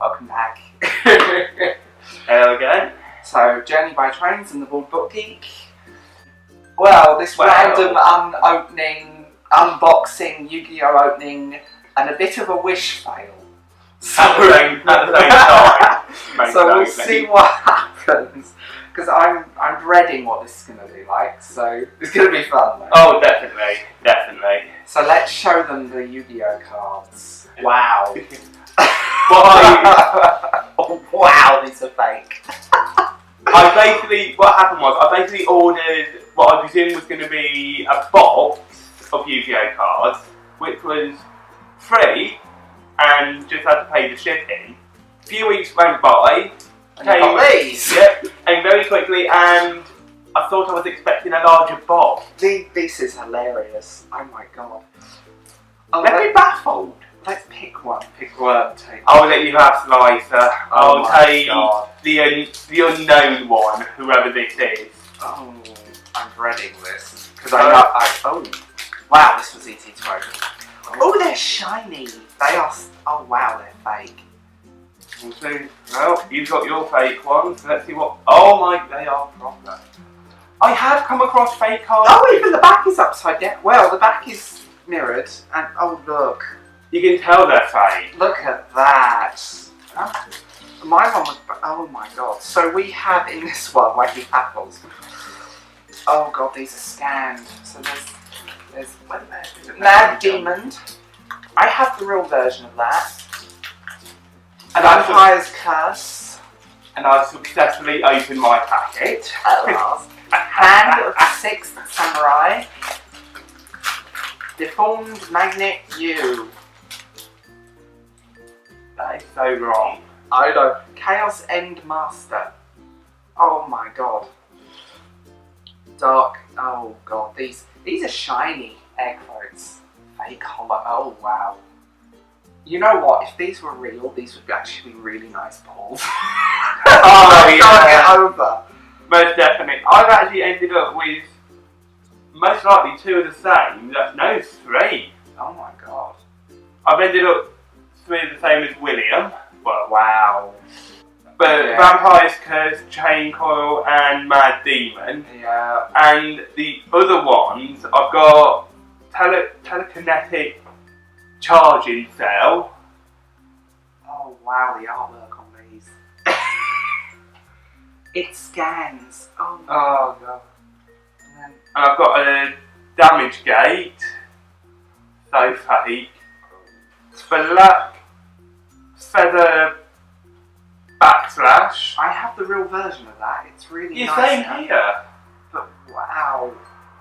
Welcome back. Hello again. So, Journey by Trains and the Bootlegs. Well, this random unboxing, Yu-Gi-Oh opening, and a bit of a wish fail. At the same time. So we'll see what happens. Because I'm dreading what this is going to be like, so it's going to be fun. Though. Oh, definitely. So let's show them the Yu-Gi-Oh cards. Wow. Oh, wow, these are fake. What happened was, I basically ordered what I presumed was going to be a box of Yu-Gi-Oh cards, which was free, and just had to pay the shipping. A few weeks went by, and you got these? Yep, and very quickly, and I thought I was expecting a larger box. This is hilarious. Oh my god. Let me baffled. Let's pick one. Pick one. I'll let you have Slicer. Oh I'll take the unknown one, whoever this is. Oh, I'm dreading this. Because I know. Oh, wow, this was easy to open. Oh, they're shiny. They are. Oh, wow, they're fake. We'll see. Well, you've got your fake ones. Let's see what. Oh my, they are proper. I have come across fake cards. Oh, even the back is upside down. Well, the back is mirrored, and oh look. You can tell they're fake. Look at that. Oh, my one was. Oh my god. So we have in this one wacky apples. Oh god, these are scanned. So there's Mad Demon. I have the real version of that. And Vampire's Curse. And I've successfully opened my packet. At last. Hand of the Sixth Samurai. Deformed Magnet U. That is so wrong. I know. Chaos End Master. Oh my god. Dark. Oh god. These are shiny air quotes. Fake hollow. Oh wow. You know what? If these were real, these would actually be really nice pulls. Oh, I can't get over. Most definitely. I've actually ended up with most likely two of the same. No, three. Oh my god. I've ended up three of the same as William. Well, wow. But yeah. Vampire's Curse, Chain Coil, and Mad Demon. Yeah. And the other ones, I've got Telekinetic Charging Cell. Oh wow, the artwork on these. It scans. Oh god. And I've got a Damage Gate. So fake. Black Feather Backslash. I have the real version of that. It's really Yeah, nice. same here. But wow.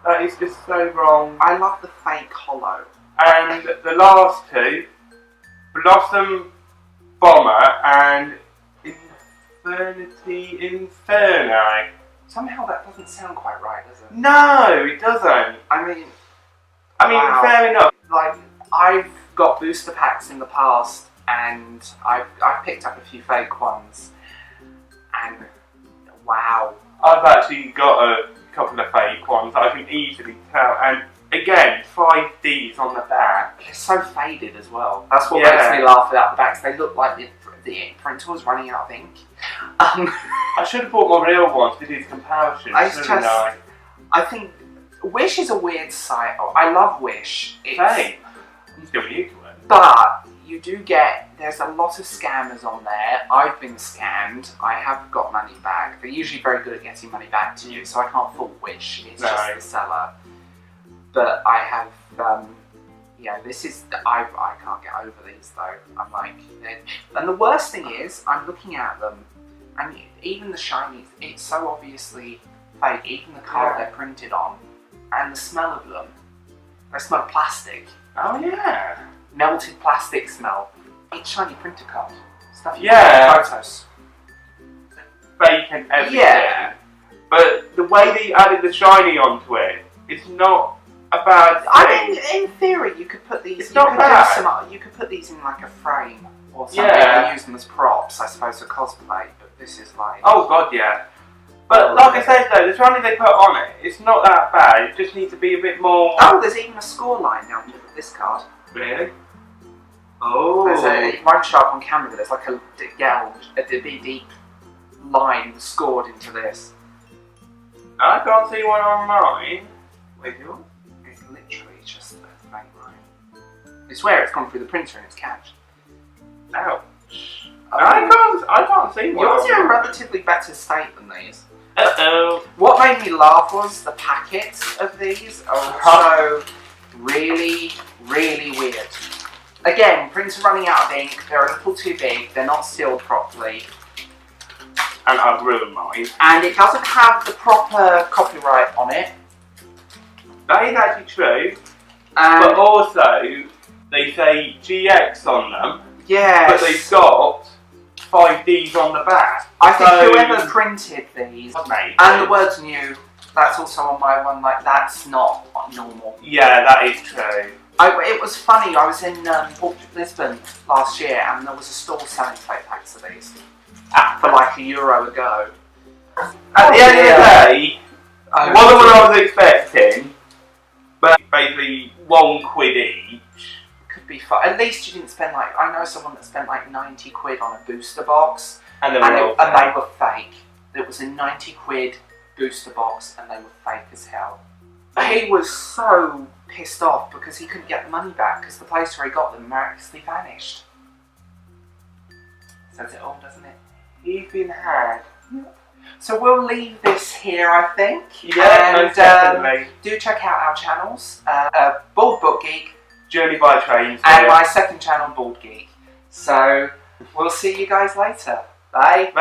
That is just so wrong. I love the fake hollow. And the last two, Blossom Bomber and Inferno. Somehow that doesn't sound quite right, does it? No, it doesn't. I mean, wow. Fair enough. Like, I've got booster packs in the past, and I've picked up a few fake ones, and wow. I've actually got a couple of fake ones that I can easily tell, and again, 5Ds on the back. They're so faded as well. That's what Yeah. makes me laugh about the backs. They look like the printer was running out of ink. I should have bought my real ones to do the comparison. I think Wish is a weird site. Oh, I love Wish. Same. I'm still new to it. But you do there's a lot of scammers on there. I've been scammed. I have got money back. They're usually very good at getting money back to you, so I can't fault Wish. It's just the seller. But I have, this is, I can't get over these though. I'm like, and the worst thing is, I'm looking at them, and even the shinies, it's so obviously fake, even the card they're printed on, and the smell of them, they smell plastic. Oh yeah. Melted plastic smell. It's shiny printer card. Stuff you Yeah. photos. Fake and everything. Yeah. But the way they added the shiny onto it, it's not a bad thing. I mean, in theory, you could put these. It's not bad. You could put these in like a frame or something and use them as props, I suppose, for cosplay. But this is like. Oh god, yeah. But like I said though, the shiny they put on it, it's not that bad. It just needs to be a bit more. Oh, there's even a score line now with this card. Really? Oh. It won't show up on camera, but there's like a deep line scored into this. I can't see one on mine. Wait, yours? It's literally just a fake line. I swear it's gone through the printer and it's catched. Ouch. I can't see one. Yours are in relatively better state than these. Uh-oh. What made me laugh was the packets of these are also really, really weird. Again, prints are running out of ink, they're a little too big, they're not sealed properly. And I've ruined mine. And it doesn't have the proper copyright on it. That is actually true. And But also, they say GX on them. yes. But they've got 5Ds on the back. I think whoever printed these, Mate, and the words new, that's also on my one, like that's not normal. yeah, that is true. It was funny, I was in Lisbon last year and there was a store selling fake packs of these for like €1 ago. At the end of the day, it wasn't what I was expecting, but basically £1 each. Could be fun. At least you didn't spend like, I know someone that spent like 90 quid on a booster box And they were fake. It was a 90 quid booster box and they were fake as hell. He was so pissed off because he couldn't get the money back because the place where he got them miraculously vanished. Says it all, doesn't it? He's been had. So we'll leave this here, I think. Yeah, most definitely. Do check out our channels, Bald Book Geek, Journey by Train. and my second channel, Bald Geek. So we'll see you guys later. Bye.